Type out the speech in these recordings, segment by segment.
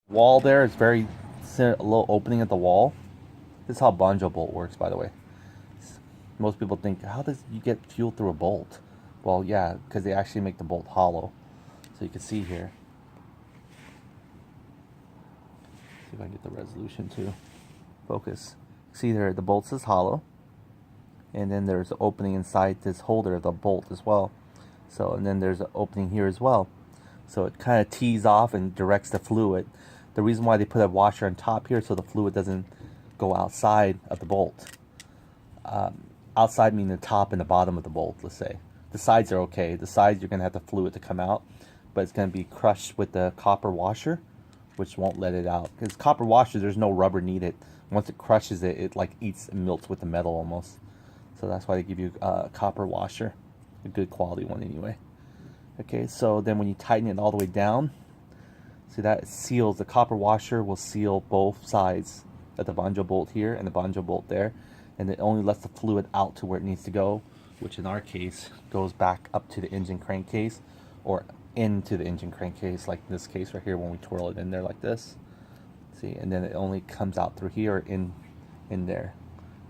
Wall there is very a little opening at the wall. This is how banjo bolt works, by the way. Most people think, how does you get fuel through a bolt? Well, yeah, because they actually make the bolt hollow. So you can see here. See if I can get the resolution to focus. See there, the bolt is hollow. And then there's an opening inside this holder of the bolt as well. So, and then there's an opening here as well. So it kind of tees off and directs the fluid. The reason why they put a washer on top here so the fluid doesn't go outside of the bolt. Outside meaning the top and the bottom of the bolt, let's say. The sides are okay. The sides you're going to have the fluid to come out, but it's going to be crushed with the copper washer, which won't let it out. Because copper washer, there's no rubber needed. Once it crushes it, it like eats and melts with the metal almost. So that's why they give you a copper washer, a good quality one anyway. Okay, so then when you tighten it all the way down, see that it seals, the copper washer will seal both sides of the banjo bolt here and the banjo bolt there, and it only lets the fluid out to where it needs to go, which in our case goes back up to the engine crankcase or into the engine crankcase, like in this case right here when we twirl it in there like this. See, and then it only comes out through here or in there.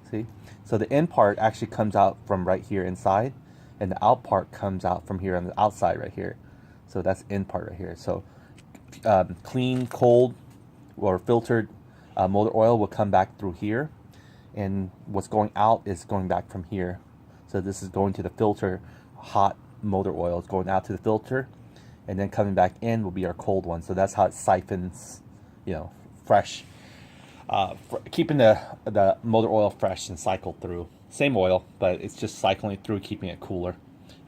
See, so the in part actually comes out from right here inside, and the out part comes out from here on the outside right here. So that's in part right here. So clean, cold, or filtered motor oil will come back through here, and what's going out is going back from here. So this is going to the filter. Hot motor oil is going out to the filter, and then coming back in will be our cold one. So that's how it siphons, you know, fresh, keeping the motor oil fresh and cycled through. Same oil, but it's just cycling it through, keeping it cooler.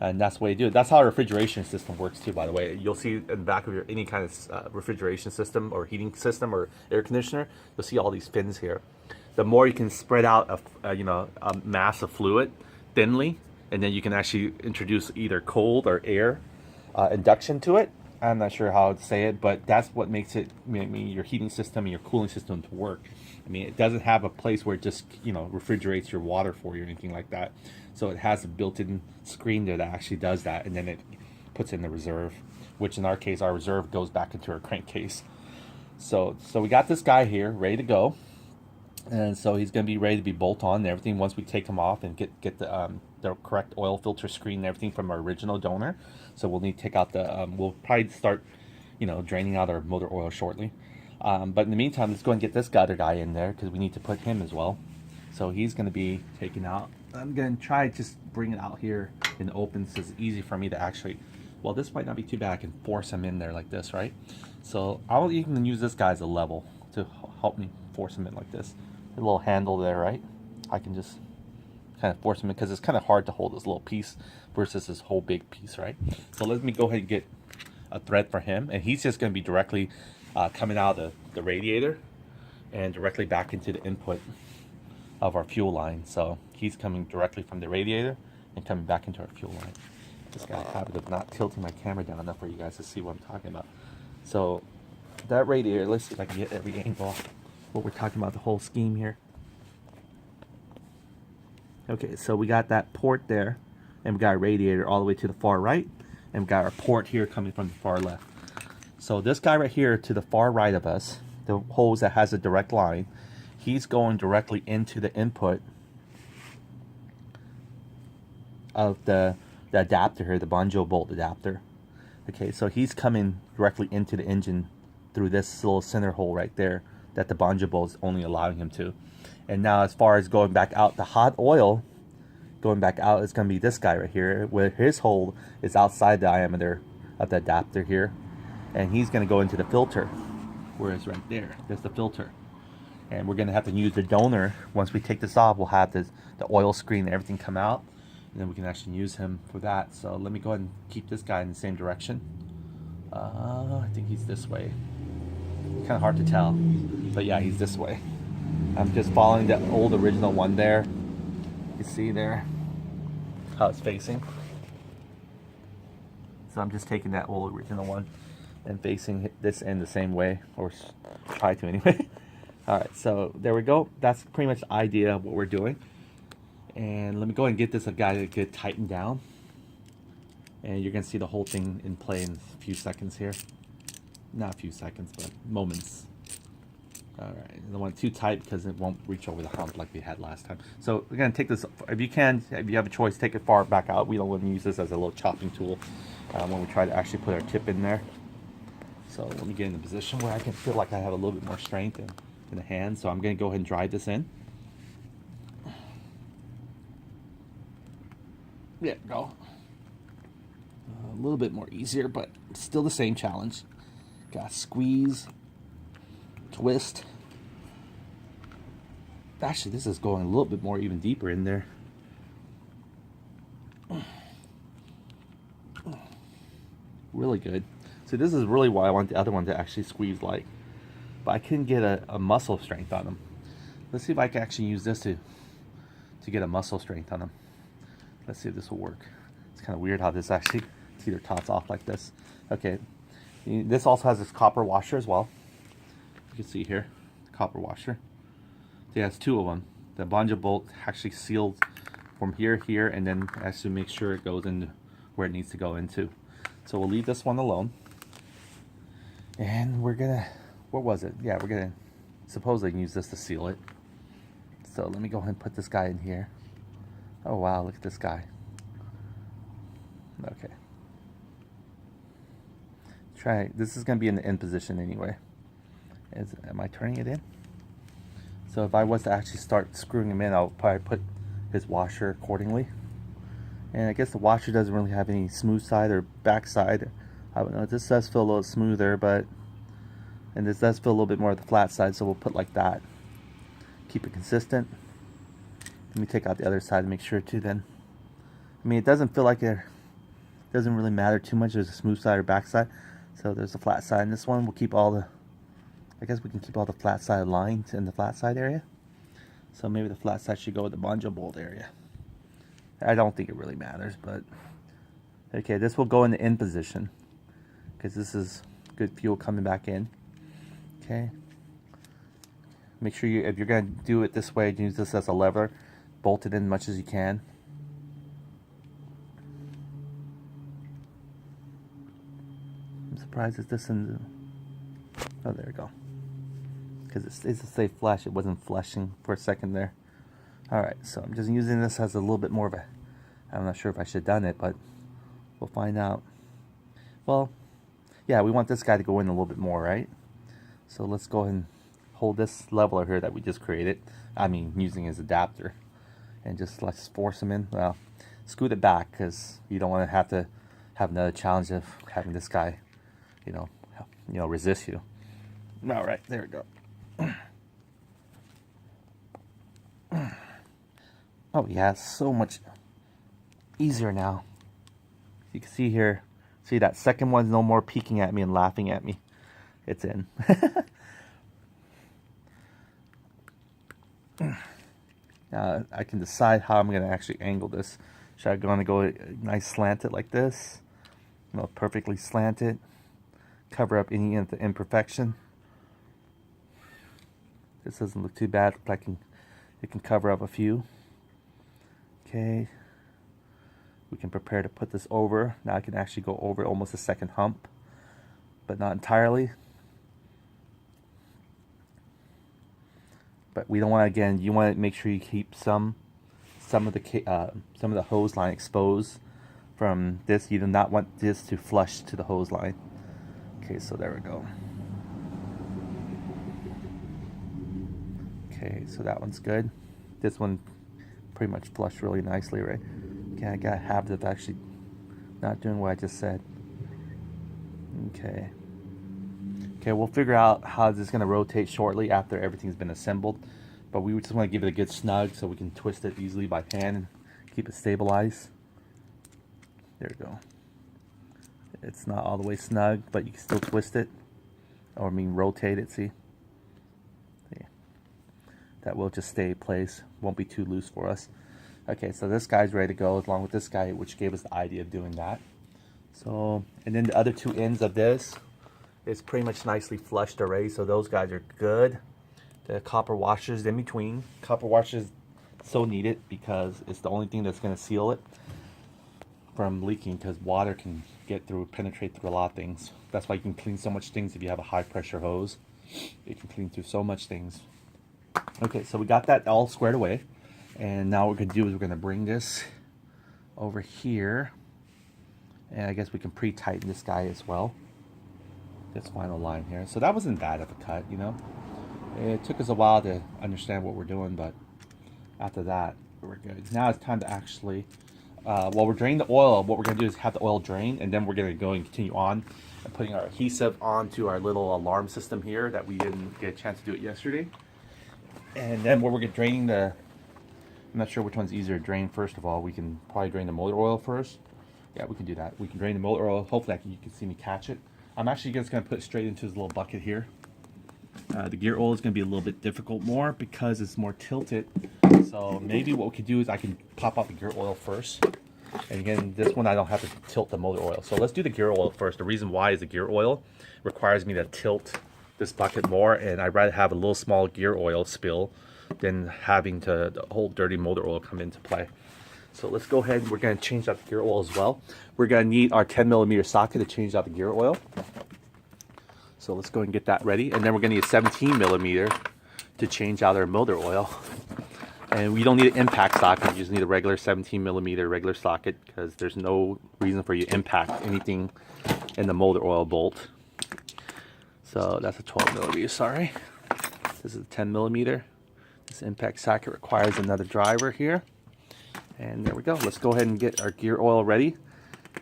And that's the way you do it. That's how a refrigeration system works too, by the way. You'll see in the back of your any kind of refrigeration system or heating system or air conditioner, you'll see all these fins here. The more you can spread out a mass of fluid thinly, and then you can actually introduce either cold or air induction to it. I'm not sure how to say it, but that's what makes it, your heating system and your cooling system to work. I mean, it doesn't have a place where it just, refrigerates your water for you or anything like that. So it has a built-in screen there that actually does that, and then it puts in the reserve, which in our case, our reserve goes back into our crankcase. So we got this guy here ready to go, and so he's going to be ready to be bolt on and everything once we take him off and get the correct oil filter screen and everything from our original donor. So we'll need to take out the we'll probably start draining out our motor oil shortly, but in the meantime, let's go and get this other guy in there because we need to put him as well. So he's going to be taken out. I'm going to try just bring it out here in the open so it's easy for me to actually, well, this might not be too bad. I can force him in there like this, right? So I'll even use this guy as a level to help me force him in like this. A little handle there, right? I can just kind of force him in because it's kind of hard to hold this little piece versus this whole big piece, right? So let me go ahead and get a thread for him, and he's just going to be directly coming out of the radiator and directly back into the input of our fuel line. So he's coming directly from the radiator and coming back into our fuel line. Just got a habit of not tilting my camera down enough for you guys to see what I'm talking about. So that radiator, let's see if I can get every angle off what we're talking about, the whole scheme here. Okay, so we got that port there, and we got a radiator all the way to the far right, and we got our port here coming from the far left. So this guy right here to the far right of us, the hose that has a direct line, he's going directly into the input of the adapter here, the banjo bolt adapter. Okay, so he's coming directly into the engine through this little center hole right there that the banjo bolt is only allowing him to. And now as far as going back out, the hot oil going back out is going to be this guy right here, where his hole is outside the diameter of the adapter here, and he's going to go into the filter, whereas right there's the filter. And we're going to have to use the donor. Once we take this off, we'll have the oil screen and everything come out, and then we can actually use him for that. So let me go ahead and keep this guy in the same direction. I think he's this way. Kind of hard to tell, but yeah, he's this way. I'm just following the old original one there. You see there how it's facing. So I'm just taking that old original one and facing this end the same way, or try to anyway. Alright, so there we go. That's pretty much the idea of what we're doing. And let me go ahead and get this guy to get tightened down. And you're going to see the whole thing in play in a few seconds here. not a few seconds, but moments. All right, I don't want it too tight because it won't reach over the hump like we had last time. So we're gonna take this, if you can, if you have a choice, take it far back out. We don't want to use this as a little chopping tool when we try to actually put our tip in there. So let me get in a position where I can feel like I have a little bit more strength in the hand. So I'm gonna go ahead and drive this in. Yeah, go. A little bit more easier, but still the same challenge. Got squeeze, twist. Actually, this is going a little bit more even deeper in there. Really good. So this is really why I want the other one to actually squeeze like. But I couldn't get a muscle strength on them. Let's see if I can actually use this to get a muscle strength on them. Let's see if this will work. It's kind of weird how this actually teeter-tots off like this. Okay. This also has this copper washer as well. You can see here, the copper washer. It has two of them. The bungee bolt actually seals from here, and then actually make sure it goes into where it needs to go into. So we'll leave this one alone. And we're gonna, what was it? Yeah, we're gonna supposedly use this to seal it. So let me go ahead and put this guy in here. Oh wow, look at this guy. Okay. Try, this is gonna be in the end position anyway. Am I turning it in? So if I was to actually start screwing him in, I'll probably put his washer accordingly. And I guess the washer doesn't really have any smooth side or back side. I don't know, this does feel a little smoother, but, and this does feel a little bit more of the flat side, so we'll put like that. Keep it consistent. Let me take out the other side to make sure too then. I mean, it doesn't feel like it doesn't really matter too much. There's a smooth side or back side. So there's a flat side. And this one, we'll keep all the, I guess we can keep all the flat side lines in the flat side area. So maybe the flat side should go with the bungee bolt area. I don't think it really matters, but okay, this will go in the end position because this is good fuel coming back in. Okay. Make sure you, if you're going to do it this way, use this as a lever. Bolt it in as much as you can. I'm surprised it's this in the, oh, there we go. Because it's a safe flush, it wasn't flushing for a second there. Alright, so I'm just using this as a little bit more of a, I'm not sure if I should have done it, but we'll find out. Well, yeah, we want this guy to go in a little bit more, right? So let's go ahead and hold this leveler here that we just created. I mean, using his adapter. And just let's force him in. Well, scoot it back because you don't want to have another challenge of having this guy, you know, resist you. All right, there we go. Oh yeah, so much easier now. You can see here, see that second one's no more peeking at me and laughing at me. It's in. I can decide how I'm going to actually angle this. Should I go nice slanted like this? You know, perfectly slanted. Cover up any imperfection. This doesn't look too bad. It can cover up a few. Okay. We can prepare to put this over. Now I can actually go over almost a second hump, but not entirely. But we don't want to, again, you want to make sure you keep some of the hose line exposed from this. You do not want this to flush to the hose line. Okay, so there we go. Okay, so that one's good. This one pretty much flushed really nicely, right? Okay, I got a habit of actually not doing what I just said. Okay. Okay, we'll figure out how this is going to rotate shortly after everything's been assembled. But we just want to give it a good snug so we can twist it easily by hand and keep it stabilized. There we go. It's not all the way snug, but you can still twist it. Or I mean rotate it, see? Yeah. That will just stay in place. Won't be too loose for us. Okay, so this guy's ready to go along with this guy, which gave us the idea of doing that. So, and then the other two ends of this, it's pretty much nicely flushed already, so those guys are good. The copper washers in between. Copper washers so needed because it's the only thing that's going to seal it from leaking, because water can penetrate through a lot of things. That's why you can clean so much things if you have a high pressure hose. It can clean through so much things. Okay, so we got that all squared away. And now what we're gonna do is we're gonna bring this over here. And I guess we can pre-tighten this guy as well. This final line here. So that wasn't bad of a cut, you know. It took us a while to understand what we're doing, but after that, we're good. Now it's time to actually, while we're draining the oil, what we're gonna do is have the oil drain, and then we're gonna go and continue on and putting our adhesive onto our little alarm system here that we didn't get a chance to do it yesterday. And then what we're gonna draining the, I'm not sure which one's easier to drain first of all. We can probably drain the motor oil first. Yeah, we can do that. We can drain the motor oil. Hopefully you can see me catch it. I'm actually just going to put it straight into this little bucket here. The gear oil is going to be a little bit difficult more because it's more tilted. So maybe what we could do is I can pop out the gear oil first. And again, this one I don't have to tilt the motor oil. So let's do the gear oil first. The reason why is the gear oil requires me to tilt this bucket more, and I'd rather have a little small gear oil spill than having to the whole dirty motor oil come into play. So let's go ahead, we're going to change out the gear oil as well. We're going to need our 10mm socket to change out the gear oil. So let's go and get that ready. And then we're going to need a 17mm to change out our motor oil. And we don't need an impact socket, you just need a regular 17mm regular socket because there's no reason for you to impact anything in the motor oil bolt. So that's a 12mm, sorry. This is a 10mm. This impact socket requires another driver here. And there we go. Let's go ahead and get our gear oil ready.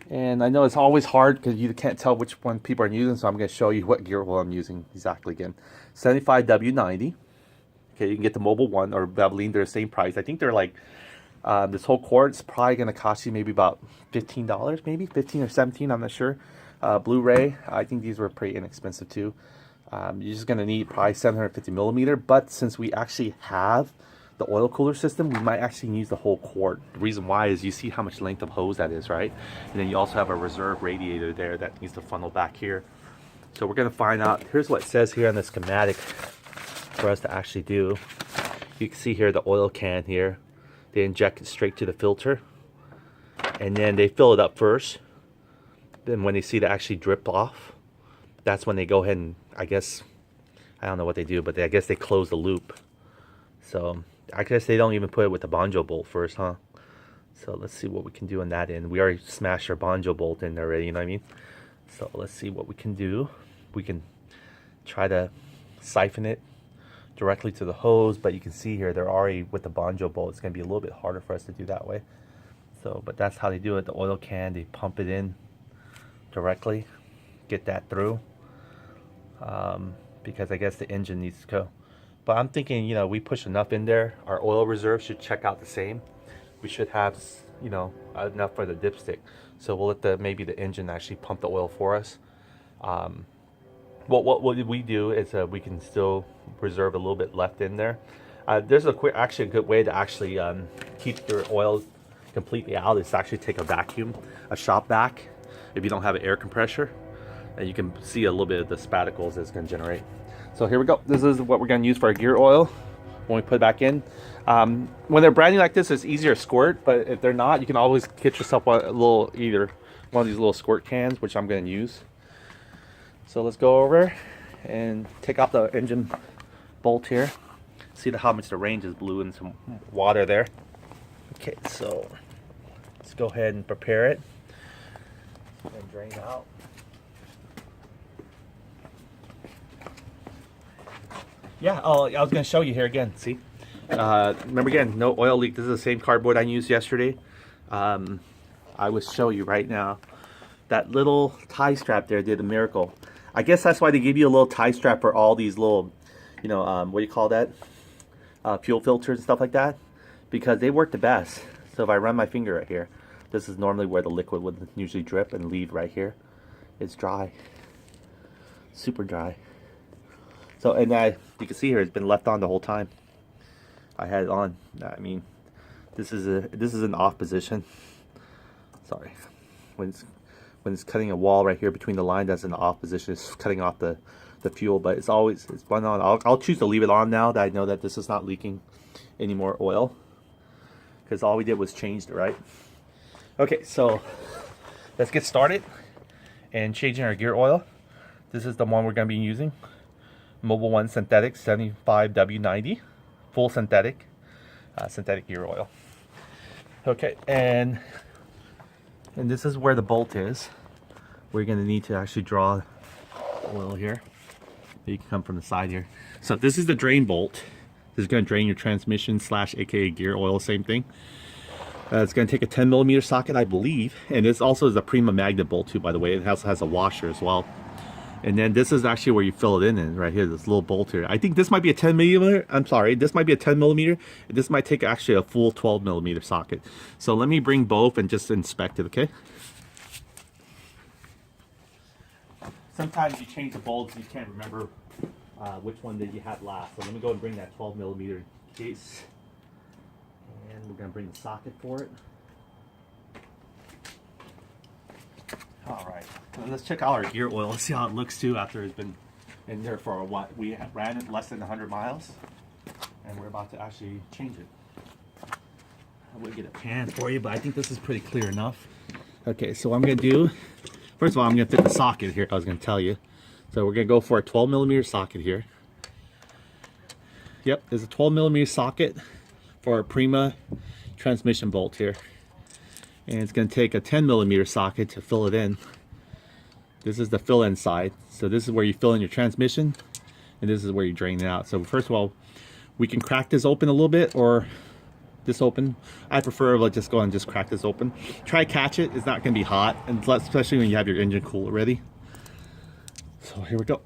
And I know it's always hard because you can't tell which one people are using, so I'm going to show you what gear oil I'm using exactly again. 75W90. Okay, you can get the mobile one or Valvoline. They're the same price. I think they're like, this whole quart's probably going to cost you maybe about $15, maybe 15 or 17, I'm not sure. Blu-ray, I think these were pretty inexpensive too. You're just going to need probably 750mm, but since we actually have the oil cooler system, we might actually use the whole quart. The reason why is you see how much length of hose that is, right? And then you also have a reserve radiator there that needs to funnel back here. So we're going to find out. Here's what it says here on the schematic for us to actually do. You can see here the oil can here. They inject it straight to the filter, and then they fill it up first. Then when they see it actually drip off, that's when they go ahead and, I guess, I don't know what they do, but I guess they close the loop. So I guess they don't even put it with the banjo bolt first, huh? So let's see what we can do on that end. We already smashed our banjo bolt in there already, you know what I mean? So let's see what we can do. We can try to siphon it directly to the hose, but you can see here they're already with the banjo bolt. It's going to be a little bit harder for us to do that way. So, but that's how they do it. The oil can, they pump it in directly, get that through, because I guess the engine needs to go. But I'm thinking, you know, we push enough in there, our oil reserve should check out the same. We should have, you know, enough for the dipstick. So we'll let maybe the engine actually pump the oil for us. What we do is we can still reserve a little bit left in there. There's actually a good way to actually keep your oil completely out. Is to actually take a vacuum, a shop vac, if you don't have an air compressor, and you can see a little bit of the spaticles that it's going to generate. So here we go. This is what we're going to use for our gear oil when we put it back in. When they're brand new like this, it's easier to squirt, but if they're not, you can always get yourself either one of these little squirt cans, which I'm going to use. So let's go over and take out the engine bolt here. See how much the range is blue and some water there. Okay, so let's go ahead and prepare it and drain out. Yeah, oh, I was going to show you here again. See, remember again, no oil leak. This is the same cardboard I used yesterday. I will show you right now. That little tie strap there did a miracle. I guess that's why they give you a little tie strap for all these little, you know, what do you call that? Fuel filters and stuff like that, because they work the best. So if I run my finger right here, this is normally where the liquid would usually drip and leave right here. It's dry, super dry. So, and you can see here, it's been left on the whole time. I had it on. I mean, this is an off position. Sorry, when it's cutting a wall right here between the line, that's an off position. It's cutting off the fuel, but it's been on. I'll choose to leave it on now that I know that this is not leaking any more oil, because all we did was change it, right? Okay, so let's get started. and changing our gear oil. This is the one we're going to be using. Mobil 1 Synthetic 75W90. Full synthetic gear oil. Okay, and this is where the bolt is. We're going to need to actually draw oil here. You can come from the side here. So this is the drain bolt. This is going to drain your transmission slash aka gear oil, same thing. It's going to take a 10mm socket, I believe, and this also is a Prima magnet bolt too, by the way. It also has a washer as well. And then this is actually where you fill it in right here, this little bolt here. I think this might be a 10mm. I'm sorry, this might be a 10mm. This might take actually a full 12mm socket. So let me bring both and just inspect it, okay? Sometimes you change the bolts, you can't remember which one that you had last. So let me go and bring that 12mm case. And we're going to bring the socket for it. Alright, so let's check out our gear oil. Let's see how it looks too after it's been in there for a while. We ran it less than 100 miles. And we're about to actually change it. I would get a pan for you, but I think this is pretty clear enough. Okay, so what I'm going to do, first of all, I'm going to fit the socket here, I was going to tell you. So we're going to go for a 12mm socket here. Yep, there's a 12mm socket for a Prima transmission bolt here. And it's going to take a 10mm socket to fill it in. This is the fill-in side. So this is where you fill in your transmission, and this is where you drain it out. So first of all, we can crack this open a little bit, or this open. I prefer to just go and just crack this open. Try to catch it. It's not going to be hot, and especially when you have your engine cooler ready. So here we go.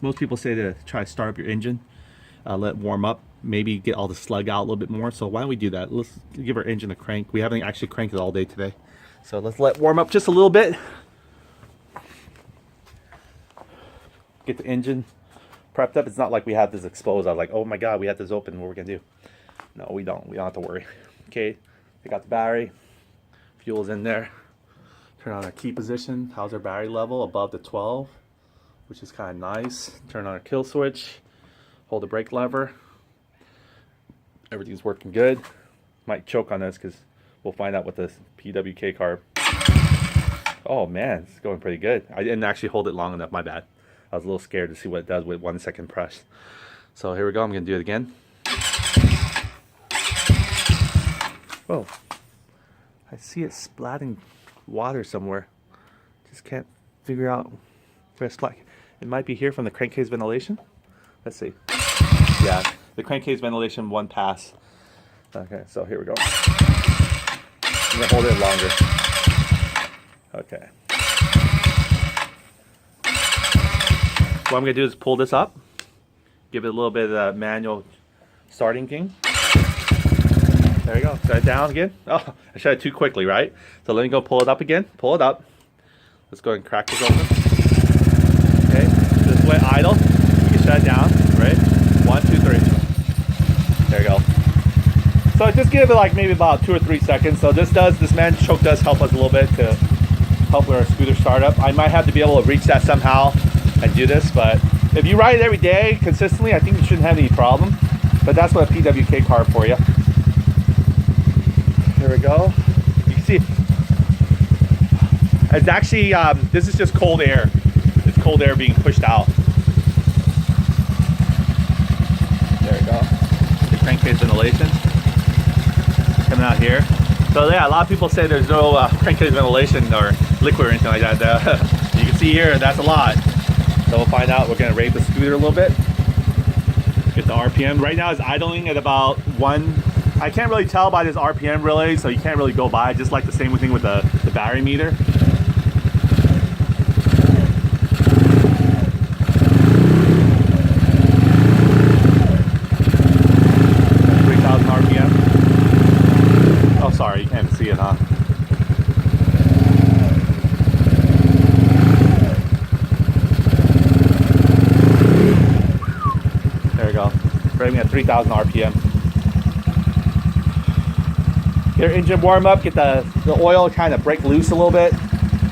Most people say to try to start up your engine, let it warm up, maybe get all the slug out a little bit more. So why don't we do that? Let's give our engine a crank. We haven't actually cranked it all day today. So let's let it warm up just a little bit. Get the engine prepped up. It's not like we have this exposed. I was like, oh my God, we have this open. What are we gonna do? No, we don't. We don't have to worry. Okay, we got the battery. Fuel's in there. Turn on our key position. How's our battery level? Above the 12, which is kind of nice. Turn on our kill switch. Hold the brake lever. Everything's working good. Might choke on this because we'll find out with this PWK carb. Oh man, it's going pretty good. I didn't actually hold it long enough, my bad. I was a little scared to see what it does with 1 second press. So here we go, I'm gonna do it again. Whoa, I see it splatting water somewhere. Just can't figure out where it's splat. It might be here from the crankcase ventilation. Let's see. Yeah, the crankcase ventilation, one pass. Okay, so here we go. I'm gonna hold it longer. Okay. What I'm gonna do is pull this up, give it a little bit of the manual starting thing. There you go. Set it down again. Oh, I shut it too quickly, right? So let me go pull it up again. Pull it up. Let's go ahead and crack this open. Okay. This way idle. You can shut it down. Right? 1, 2, 3. There you go. So just give it like maybe about 2 or 3 seconds. So this man choke does help us a little bit to help with our scooter startup. I might have to be able to reach that somehow and do this, but if you ride it every day consistently, I think you shouldn't have any problem. But that's what a PWK carb for you. Here we go. You can see it's actually this is just cold air. It's cold air being pushed out. There we go. The crankcase ventilation coming out here. So yeah, a lot of people say there's no crankcase ventilation or liquid or anything like that. You can see here, that's a lot. So we'll find out. We're gonna rate the scooter a little bit. Get the RPM. Right now it's idling at about 1. I can't really tell by this RPM really, so you can't really go by. Just like the same thing with the battery meter. Sorry, you can't see it, huh? There we go. Rating at 3,000 RPM. Get our engine warm up, get the oil kind of break loose a little bit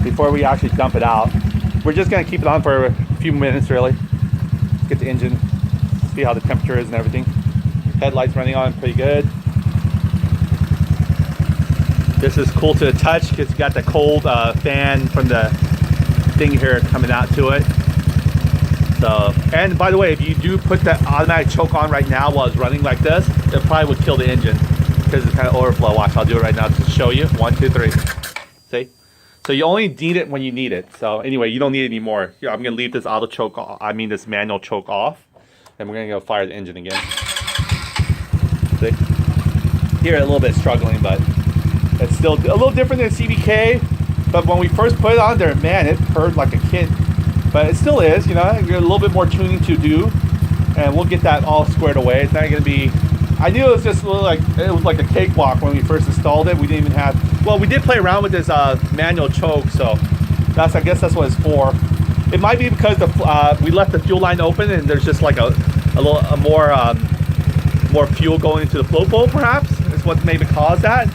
before we actually dump it out. We're just going to keep it on for a few minutes, really. Get the engine, see how the temperature is and everything. Headlights running on pretty good. This is cool to the touch because you got the cold fan from the thing here coming out to it. So, and by the way, if you do put that automatic choke on right now while it's running like this, it probably would kill the engine because it's kind of overflow. Watch, I'll do it right now to show you. 1, 2, 3. See? So you only need it when you need it. So anyway, you don't need it anymore. Yeah, I'm gonna leave this auto choke off, this manual choke off, and we're gonna go fire the engine again. See? Here a little bit struggling, but it's still a little different than CVK. But when we first put it on there, man, it purred like a kid. But it still is, you know, a little bit more tuning to do, and we'll get that all squared away. It's not gonna be. I knew it was just a little like it was like a cakewalk when we first installed it. We didn't even have. Well, we did play around with this manual choke, so I guess that's what it's for. It might be because we left the fuel line open, and there's just like a more fuel going into the float bowl, perhaps is what maybe caused that.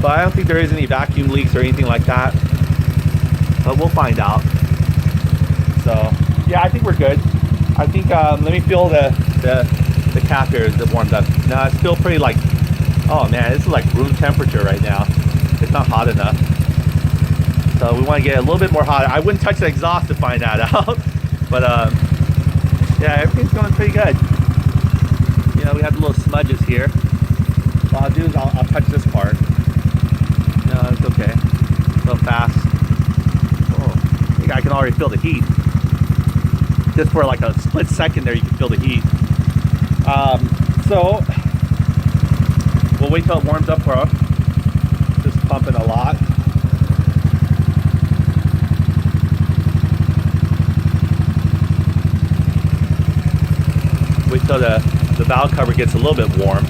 But I don't think there is any vacuum leaks or anything like that. But we'll find out. So yeah, I think we're good. I think let me feel the cap here is warmed up. No, it's still pretty like, oh man, this is like room temperature right now. It's not hot enough. So we want to get a little bit more hot. I wouldn't touch the exhaust to find that out. But yeah, everything's going pretty good. You know, we have the little smudges here. What I'll do is I'll touch this part. No, it's okay. A little fast. Oh, I think I can already feel the heat. Just for like a split second there, you can feel the heat. So we'll wait till it warms up for us. Just pumping a lot. Wait till the valve cover gets a little bit warm.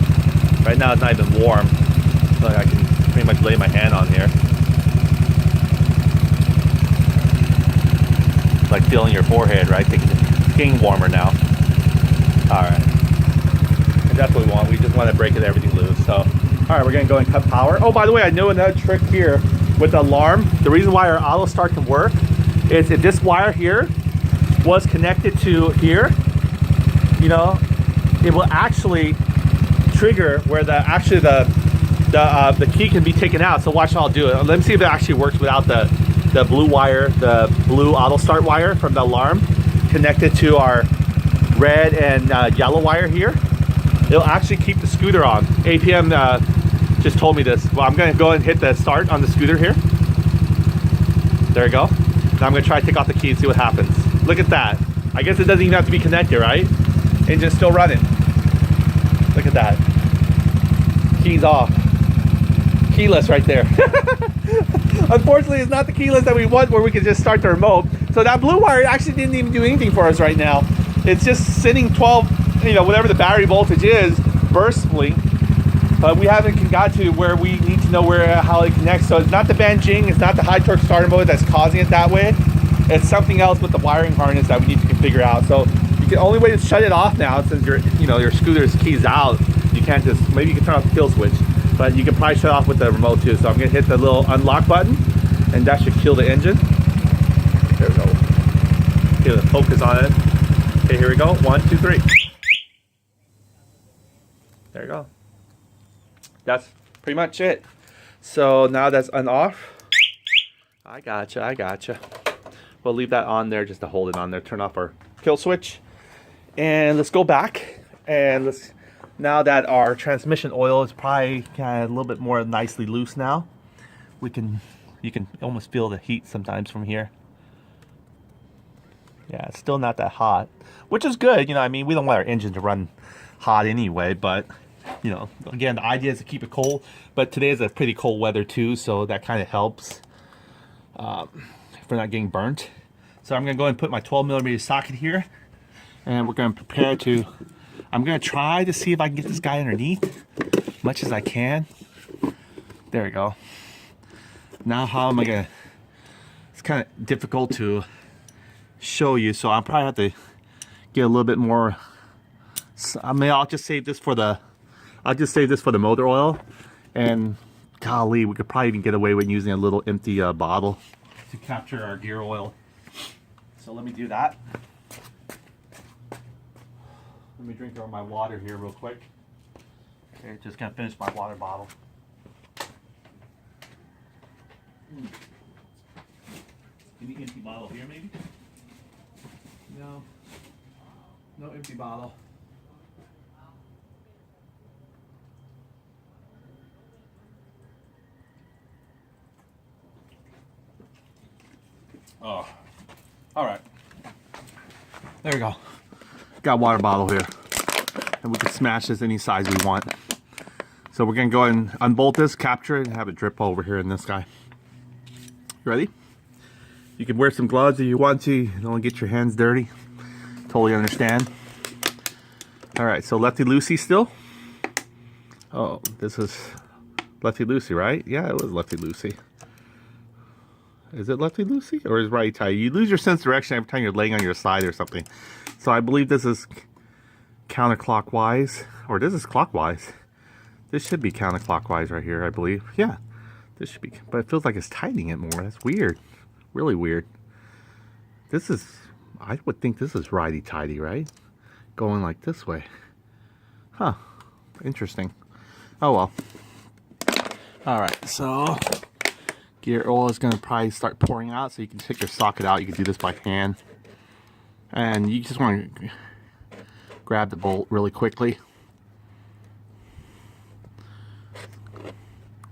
Right now it's not even warm, so I can pretty much lay my hand on here. It's like feeling your forehead, right? It's getting warmer now. All right. And that's what we want. We just want to break everything loose. So, all right, we're gonna go and cut power. Oh, by the way, I know another trick here with the alarm. The reason why our auto start can work is if this wire here was connected to here, you know, it will actually trigger where the key can be taken out. So watch how I'll do it. Let me see if it actually works without the blue wire, the blue auto start wire from the alarm connected to our red and yellow wire here. It'll actually keep the scooter on. APM just told me this. Well, I'm gonna go and hit the start on the scooter here. There we go. Now I'm gonna try to take off the key and see what happens. Look at that. I guess it doesn't even have to be connected, right? Engine's still running. Look at that. Keys off. Keyless right there. Unfortunately, it's not the keyless that we want where we can just start the remote. So that blue wire actually didn't even do anything for us right now. It's just sitting 12, you know, whatever the battery voltage is, burstfully. But we haven't got to where we need to know how it connects. So it's not the Banjing, it's not the high torque starter mode that's causing it that way. It's something else with the wiring harness that we need to figure out. So the only way to shut it off now, since your scooter's keys out, you can't just, maybe you can turn off the kill switch, but you can probably shut off with the remote too. So I'm gonna hit the little unlock button, and that should kill the engine. There we go. Get the focus on it. Okay, here we go. 1, 2, 3. There you go. That's pretty much it. So now that's off. I gotcha. We'll leave that on there just to hold it on there. Turn off our kill switch. And let's go back. And now that our transmission oil is probably kind of a little bit more nicely loose now, you can almost feel the heat sometimes from here. Yeah, it's still not that hot, which is good. You know, I mean, we don't want our engine to run hot anyway, but you know, again, the idea is to keep it cold. But today is a pretty cold weather too, so that kind of helps if we're not getting burnt. So I'm gonna go and put my 12mm socket here, and we're gonna prepare to. I'm gonna try to see if I can get this guy underneath, as much as I can. There we go. Now, how am I gonna? It's kind of difficult to show you, so I'll probably have to get a little bit more. I mean, I'll just save this for the motor oil, and golly, we could probably even get away with using a little empty bottle to capture our gear oil. So let me do that. Let me drink my water here real quick. Okay, just gonna finish my water bottle. Any empty bottle here, maybe? No. No empty bottle. Oh. Alright. There we go. Got a water bottle here. And we can smash this any size we want. So we're going to go ahead and unbolt this, capture it, and have it drip over here in this guy. You ready? You can wear some gloves if you want to. You don't get your hands dirty. Totally understand. Alright, so lefty loosey still. Oh, this is lefty loosey, right? Yeah, it was lefty loosey. Is it lefty loosey or is righty tighty? You lose your sense of direction every time you're laying on your side or something. So I believe this is counterclockwise, or this is clockwise. This should be counterclockwise right here, I believe. Yeah, this should be, but it feels like it's tightening it more. That's weird. Really weird. This is, I would think this is righty-tighty, right? Going like this way. Huh. Interesting. Oh well. Alright, so gear oil is going to probably start pouring out, so you can take your socket out. You can do this by hand. And you just want to grab the bolt really quickly.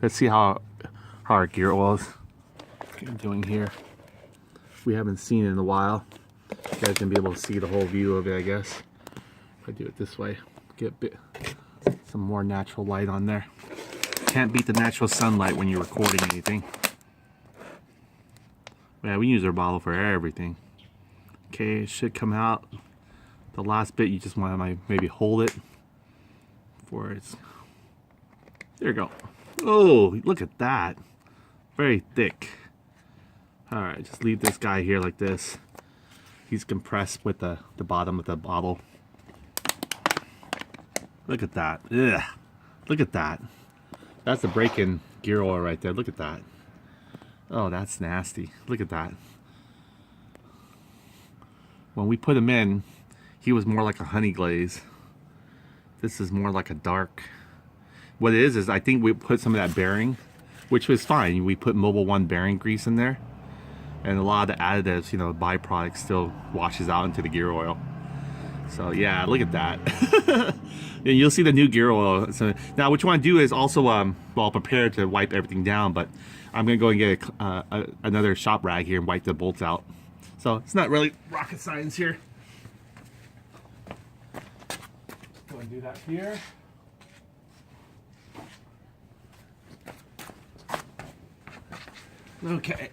Let's see how our gear oil is doing here. We haven't seen it in a while. You guys can be able to see the whole view of it, I guess. If I do it this way, get some more natural light on there. Can't beat the natural sunlight when you're recording anything. Yeah, we use our bottle for everything. Okay, it should come out. The last bit, you just want to maybe hold it before it's. There you go. Oh, look at that. Very thick. Alright, just leave this guy here like this. He's compressed with the bottom of the bottle. Look at that. Ugh. Look at that. That's the break-in gear oil right there. Look at that. Oh, that's nasty. Look at that. When we put him in, he was more like a honey glaze. This is more like a dark. What it is I think we put some of that bearing, which was fine. We put Mobil 1 bearing grease in there. And a lot of the additives, you know, byproducts still washes out into the gear oil. So yeah, look at that. And you'll see the new gear oil. So now what you want to do is also, well, prepare to wipe everything down, but I'm going to go and get another shop rag here and wipe the bolts out. So it's not really rocket science here. Go and do that here. Okay.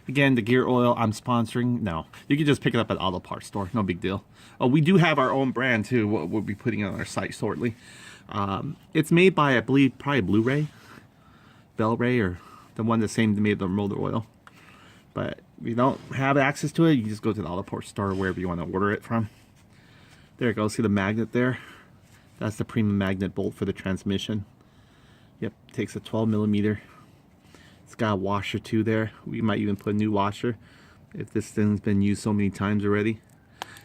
Again, the gear oil I'm sponsoring. No, you can just pick it up at auto parts store. No big deal. Oh, we do have our own brand too. We'll be putting it on our site shortly. It's made by, I believe, probably Blu-ray, Bel-Ray, or the one that's same that made the motor oil. But if you don't have access to it, you just go to the auto parts store or wherever you want to order it from. There you go. See the magnet there? That's the premium magnet bolt for the transmission. Yep, takes a 12mm. It's got a washer too there. We might even put a new washer if this thing's been used so many times already.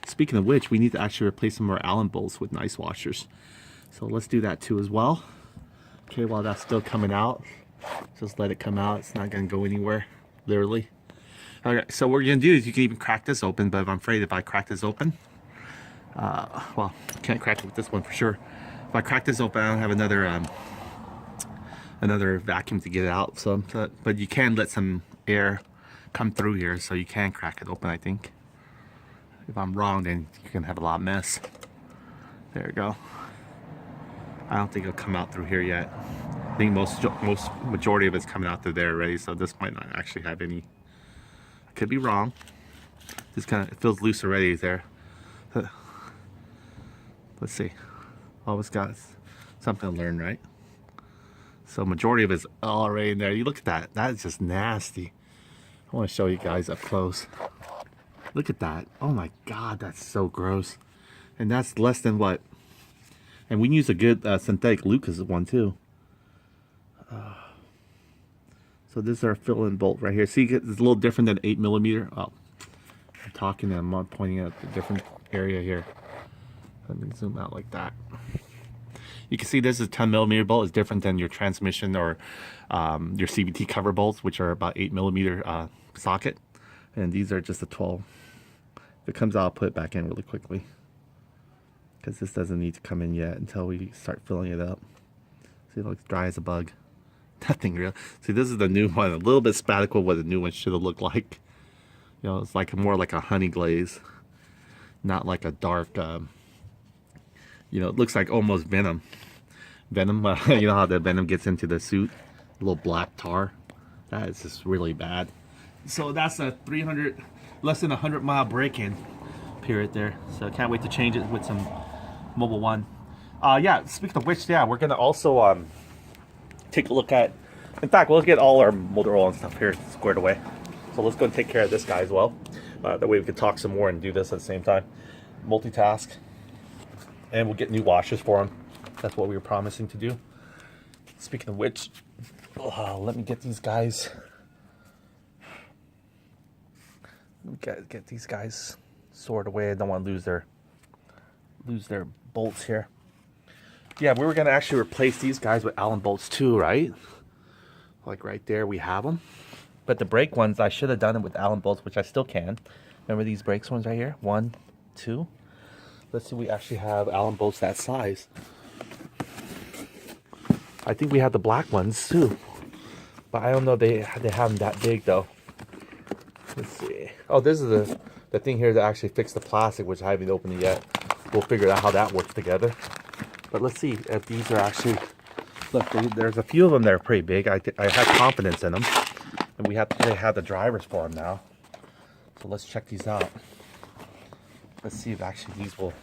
Speaking of which, we need to actually replace some of our Allen bolts with nice washers. So let's do that too as well. Okay, while that's still coming out, just let it come out. It's not going to go anywhere, literally. Okay, so what we're going to do is you can even crack this open, but I'm afraid if I crack this open, well, I can't crack it with this one for sure. If I crack this open, I don't have another vacuum to get it out. So, but you can let some air come through here, so you can crack it open, I think. If I'm wrong, then you can have a lot of mess. There you go. I don't think it'll come out through here yet. I think most majority of it's coming out through there already, so this might not actually have any. I could be wrong. This kind of, it feels loose already there. Let's see. Always got something to learn, right? So majority of it's already in there. You look at that. That is just nasty. I want to show you guys up close. Look at that. Oh my God, that's so gross. And that's less than what? And we can use a good synthetic Lucas one too. So this is our fill-in bolt right here. See, it's a little different than 8mm. Oh, I'm talking and I'm not pointing at a different area here. Let me zoom out like that. You can see this is 10 millimeter bolt. It's different than your transmission or your CVT cover bolts, which are about 8 millimeter socket. And these are just a 12. If it comes out, I'll put it back in really quickly, because this doesn't need to come in yet until we start filling it up. See, it looks dry as a bug. Nothing real. See, this is the new one. A little bit spatical what the new one should have looked like. You know, it's like more like a honey glaze, not like a dark, you know, it looks like almost Venom. Venom, you know how the Venom gets into the suit? A little black tar. That is just really bad. So that's a 300, less than 100 mile break-in period there. So I can't wait to change it with some Mobil 1. Yeah, speaking of which, yeah, we're gonna also take a look at, in fact, let's get all our motor oil and stuff here squared away. So let's go and take care of this guy as well. That way we can talk some more and do this at the same time. Multitask. And we'll get new washers for him. That's what we were promising to do. Speaking of which, let me get these guys. Get these guys sorted away. I don't want to lose their bolts here. Yeah, we were gonna actually replace these guys with Allen bolts too, right? Like right there, we have them. But the brake ones, I should have done it with Allen bolts, which I still can. Remember these brakes ones right here? 1, 2. Let's see, we actually have Allen bolts that size. I think we have the black ones too, but I don't know they have them that big though. Let's see. Oh, this is the thing here to actually fix the plastic, which I haven't opened it yet. We'll figure out how that works together. But let's see if these are actually, look, there's a few of them that are pretty big. I have confidence in them. And they have the drivers for them now. So let's check these out. Let's see if actually these will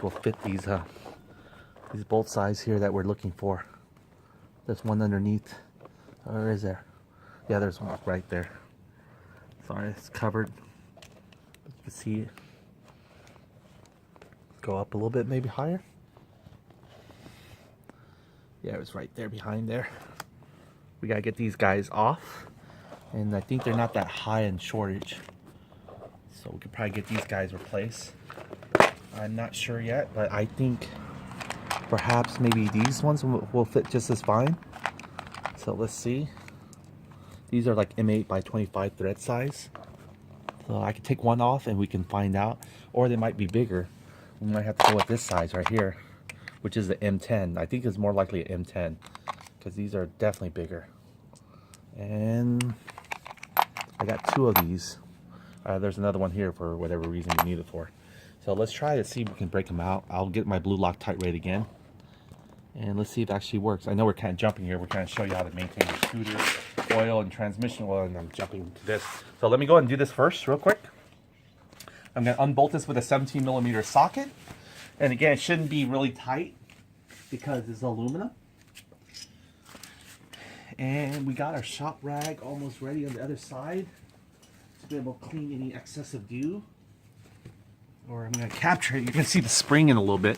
fit these bolt size here that we're looking for. There's one underneath. Or is there? Yeah, there's one right there. Sorry, it's covered. But you can see it. Go up a little bit, maybe higher. Yeah, it was right there behind there. We gotta get these guys off, and I think they're not that high in shortage, so we could probably get these guys replaced. I'm not sure yet, but I think perhaps maybe these ones will fit just as fine. So let's see. These are like M8 by 25 thread size, so I could take one off and we can find out, or they might be bigger. We might have to go with this size right here, which is the M10. I think it's more likely an M10, because these are definitely bigger. And I got 2 of these. There's another one here for whatever reason you need it for. So let's try to see if we can break them out. I'll get my blue Loctite again, and let's see if it actually works. I know we're kind of jumping here. We're trying to show you how to maintain your scooter oil and transmission oil, and I'm jumping to this. So let me go ahead and do this first real quick. I'm going to unbolt this with a 17 millimeter socket. And again, it shouldn't be really tight because it's aluminum. And we got our shop rag almost ready on the other side to be able to clean any excessive dew. Or I'm going to capture it. You're going to see the spring in a little bit.